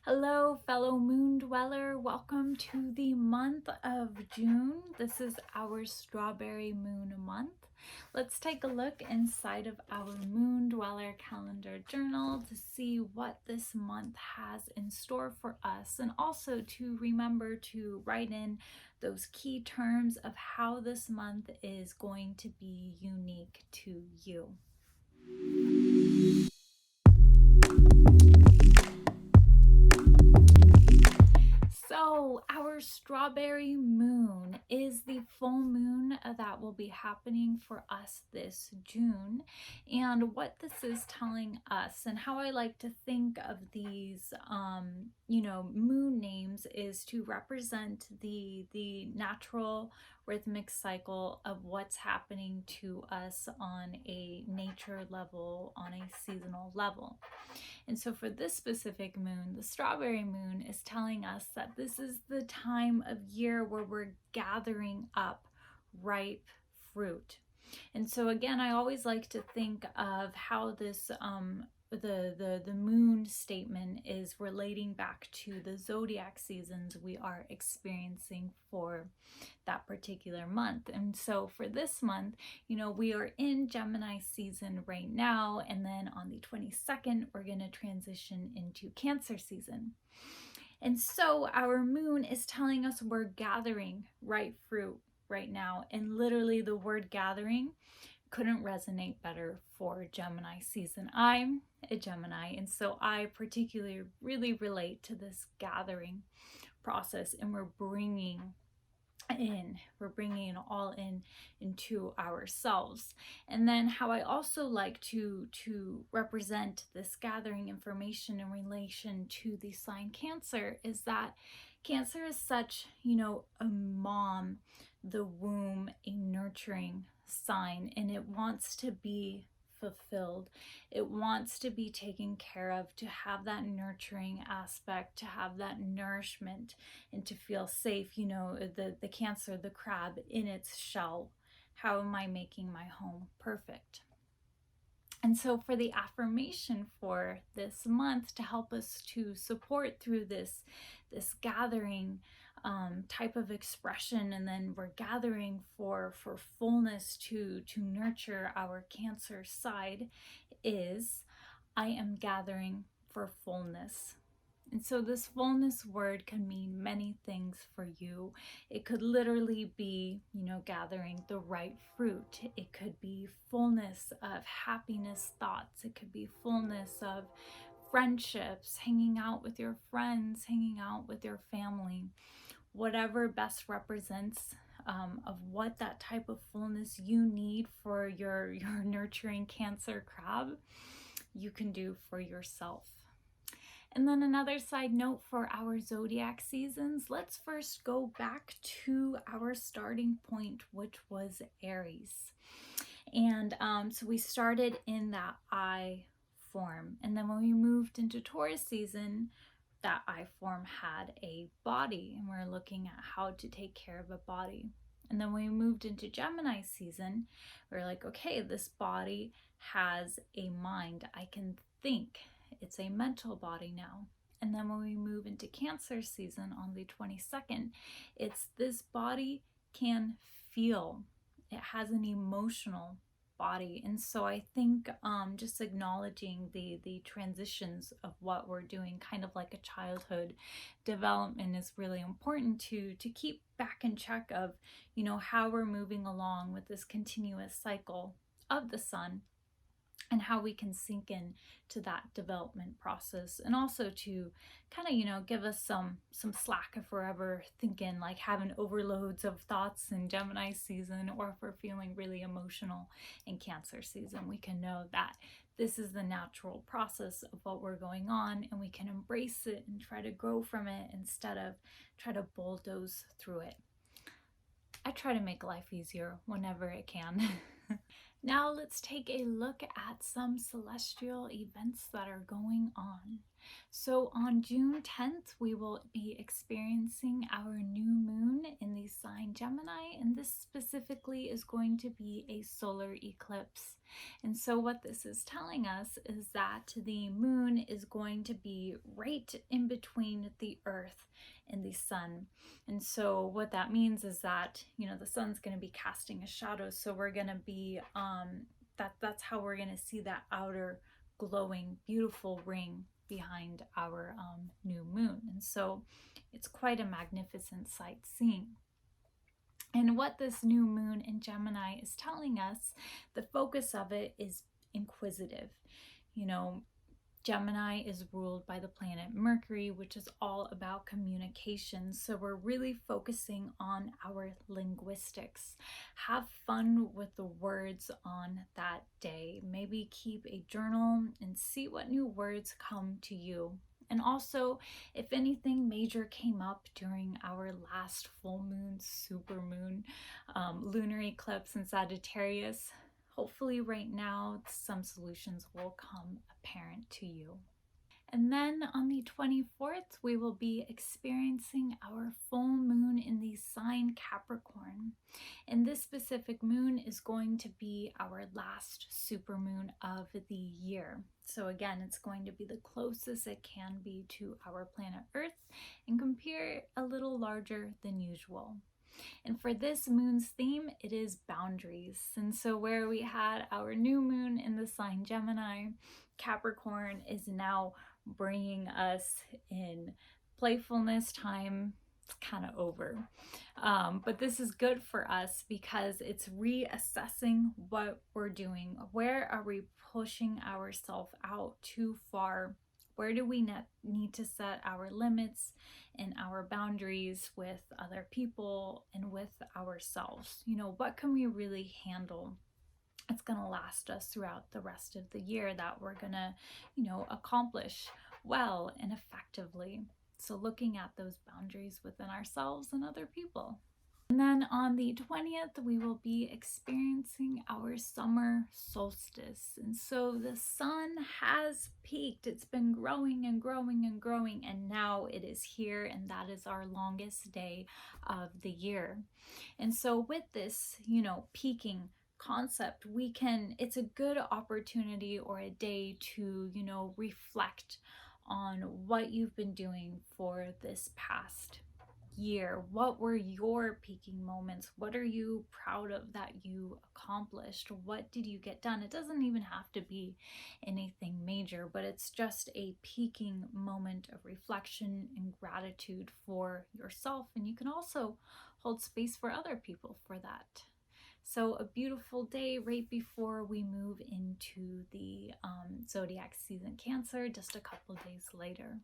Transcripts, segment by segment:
Hello, fellow moon dweller. Welcome to the month of June. This is our strawberry moon month. Let's take a look inside of our moon dweller calendar journal to see what this month has in store for us, and also to remember to write in those key terms of how this month is going to be unique to you. So our strawberry moon is the full moon that will be happening for us this June. And what this is telling us, and how I like to think of these, moon names, is to represent the natural rhythmic cycle of what's happening to us on a nature level, on a seasonal level. And so for this specific moon, the strawberry moon is telling us that this is the time of year where we're gathering up ripe fruit. And so again, I always like to think of how this the moon statement is relating back to the zodiac seasons we are experiencing for that particular month. And so for this month, we are in Gemini season right now, and then on the 22nd we're going to transition into Cancer season. And so our moon is telling us we're gathering ripe fruit right now, and literally the word gathering couldn't resonate better for Gemini season. I'm a Gemini, and so I particularly really relate to this gathering process, and we're bringing it all into ourselves. And then how I also like to represent this gathering information in relation to the sign Cancer is that Cancer is such, a mom, the womb, a nurturing sign, and it wants to be fulfilled. It wants to be taken care of, to have that nurturing aspect, to have that nourishment, and to feel safe. The Cancer, the crab in its shell. How am I making my home perfect? And so for the affirmation for this month, to help us to support through this gathering type of expression, and then we're gathering for fullness to nurture our Cancer side, is I am gathering for fullness. And so this fullness word can mean many things for you. It could literally be, gathering the right fruit. It could be fullness of happiness thoughts. It could be fullness of friendships, hanging out with your friends, hanging out with your family. Whatever best represents of what that type of fullness you need for your nurturing Cancer crab, you can do for yourself. And then another side note for our zodiac seasons, let's first go back to our starting point, which was Aries. And so we started in that I form. And then when we moved into Taurus season, that I form had a body, and we're looking at how to take care of a body. And then when we moved into Gemini season, we're like, okay, this body has a mind. I can think. It's a mental body now. And then when we move into Cancer season on the 22nd, it's this body can feel. It has an emotional body. And so I think just acknowledging the transitions of what we're doing, kind of like a childhood development, is really important to keep back in check of, how we're moving along with this continuous cycle of the sun, and how we can sink in to that development process, and also to kind of give us some slack if we're ever thinking like having overloads of thoughts in Gemini season, or if we're feeling really emotional in Cancer season. We can know that this is the natural process of what we're going on, and we can embrace it and try to grow from it instead of try to bulldoze through it. I try to make life easier whenever it can. Now let's take a look at some celestial events that are going on. So on June 10th, we will be experiencing our new moon in the sign Gemini, and this specifically is going to be a solar eclipse. And so what this is telling us is that the moon is going to be right in between the earth and the sun. And so what that means is that, the sun's going to be casting a shadow. So we're going to be, that's how we're going to see that outer glowing, beautiful ring behind our new moon. And so it's quite a magnificent sight seeing. And what this new moon in Gemini is telling us, the focus of it is inquisitive. Gemini is ruled by the planet Mercury, which is all about communication. So we're really focusing on our linguistics. Have fun with the words on that day. Maybe keep a journal and see what new words come to you. And also, if anything major came up during our last full moon, super moon, lunar eclipse in Sagittarius, hopefully right now some solutions will come apparent to you. And then on the 24th, we will be experiencing our full moon in the sign Capricorn. And this specific moon is going to be our last supermoon of the year. So again, it's going to be the closest it can be to our planet Earth and compare a little larger than usual. And for this moon's theme, it is boundaries. And so where we had our new moon in the sign Gemini, Capricorn is now bringing us in playfulness time. It's kind of over. But this is good for us because it's reassessing what we're doing. Where are we pushing ourselves out too far? Where do we need to set our limits and our boundaries with other people and with ourselves? What can we really handle? It's going to last us throughout the rest of the year, that we're going to, accomplish well and effectively. So looking at those boundaries within ourselves and other people. And then on the 20th, we will be experiencing our summer solstice. And so the sun has peaked. It's been growing and growing and growing, and now it is here, and that is our longest day of the year. And so with this, peaking concept, it's a good opportunity or a day to, reflect on what you've been doing for this past year. What were your peaking moments? What are you proud of that you accomplished? What did you get done? It doesn't even have to be anything major, but it's just a peaking moment of reflection and gratitude for yourself. And you can also hold space for other people for that. So a beautiful day right before we move into the Zodiac season Cancer, just a couple days later.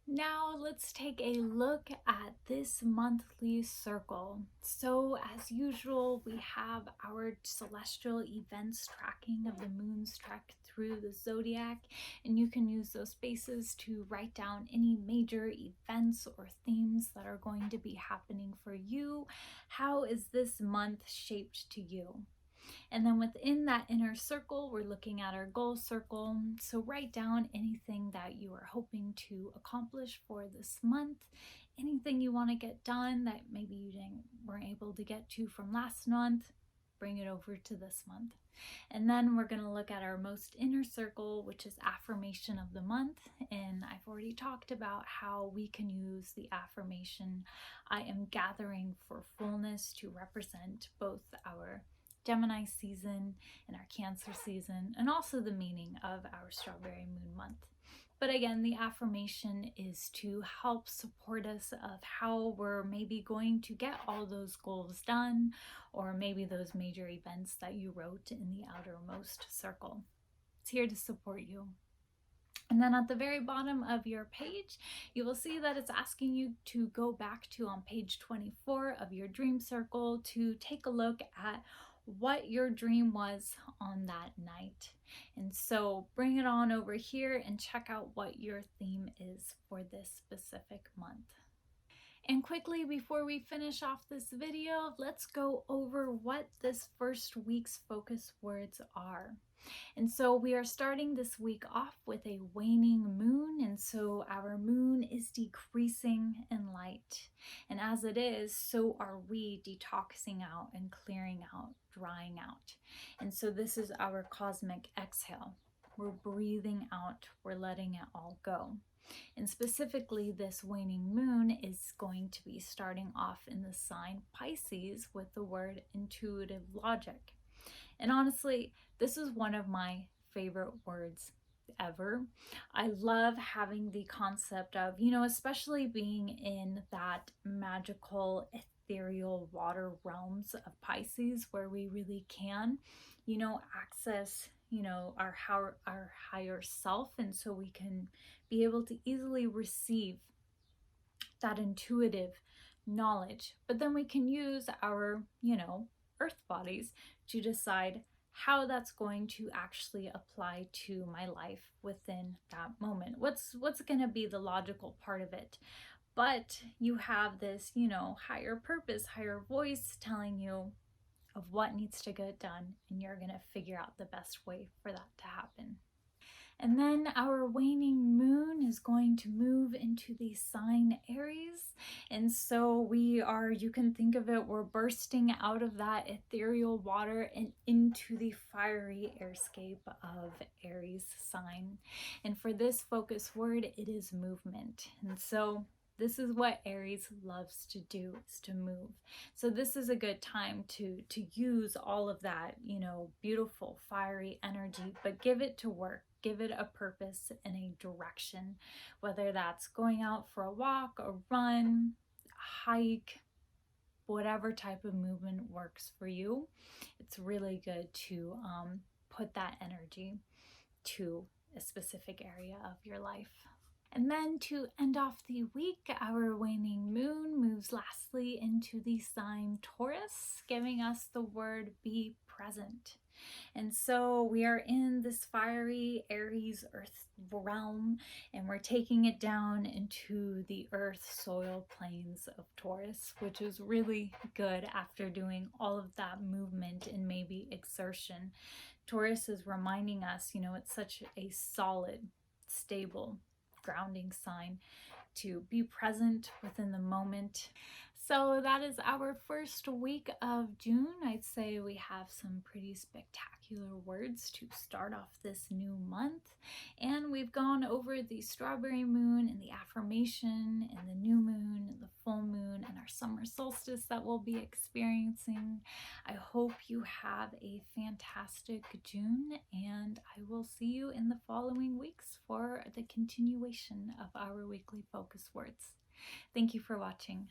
Now let's take a look at this monthly circle. So as usual, we have our celestial events tracking of the moon's trek through the zodiac, and you can use those spaces to write down any major events or themes that are going to be happening for you. How is this month shaped to you? And then within that inner circle, we're looking at our goal circle. So write down anything that you are hoping to accomplish for this month, anything you want to get done that maybe you weren't able to get to from last month, bring it over to this month. And then we're going to look at our most inner circle, which is affirmation of the month. And I've already talked about how we can use the affirmation, I am gathering for fullness, to represent both our Gemini season and our Cancer season, and also the meaning of our Strawberry Moon month. But again, the affirmation is to help support us of how we're maybe going to get all those goals done, or maybe those major events that you wrote in the outermost circle. It's here to support you. And then at the very bottom of your page, you will see that it's asking you to go back to on page 24 of your dream circle to take a look at what your dream was on that night. And so bring it on over here and check out what your theme is for this specific month. And quickly, before we finish off this video, let's go over what this first week's focus words are. And so we are starting this week off with a waning moon, and so our moon is decreasing in light. And as it is, so are we detoxing out and clearing out, drying out. And so this is our cosmic exhale. We're breathing out, we're letting it all go. And specifically, this waning moon is going to be starting off in the sign Pisces with the word intuitive logic. And honestly, this is one of my favorite words ever. I love having the concept of, especially being in that magical, ethereal water realms of Pisces where we really can, access, our higher self. And so we can be able to easily receive that intuitive knowledge. But then we can use our, earth bodies to decide how that's going to actually apply to my life within that moment. What's going to be the logical part of it? But you have this, higher purpose, higher voice telling you of what needs to get done, and you're going to figure out the best way for that to happen. And then our waning moon is going to move into the sign Aries. And so you can think of it, we're bursting out of that ethereal water and into the fiery airscape of Aries sign. And for this focus word, it is movement. And so this is what Aries loves to do, is to move. So this is a good time to use all of that, beautiful fiery energy, but give it to work. Give it a purpose and a direction, whether that's going out for a walk, a run, a hike, whatever type of movement works for you. It's really good to put that energy to a specific area of your life. And then to end off the week, our waning moon moves lastly into the sign Taurus, giving us the word be present. And so we are in this fiery Aries earth realm, and we're taking it down into the earth soil plains of Taurus, which is really good after doing all of that movement and maybe exertion. Taurus is reminding us, it's such a solid, stable, grounding sign to be present within the moment. So that is our first week of June. I'd say we have some pretty spectacular words to start off this new month. And we've gone over the strawberry moon and the affirmation and the new moon and the full moon and our summer solstice that we'll be experiencing. I hope you have a fantastic June, and I will see you in the following weeks for the continuation of our weekly focus words. Thank you for watching.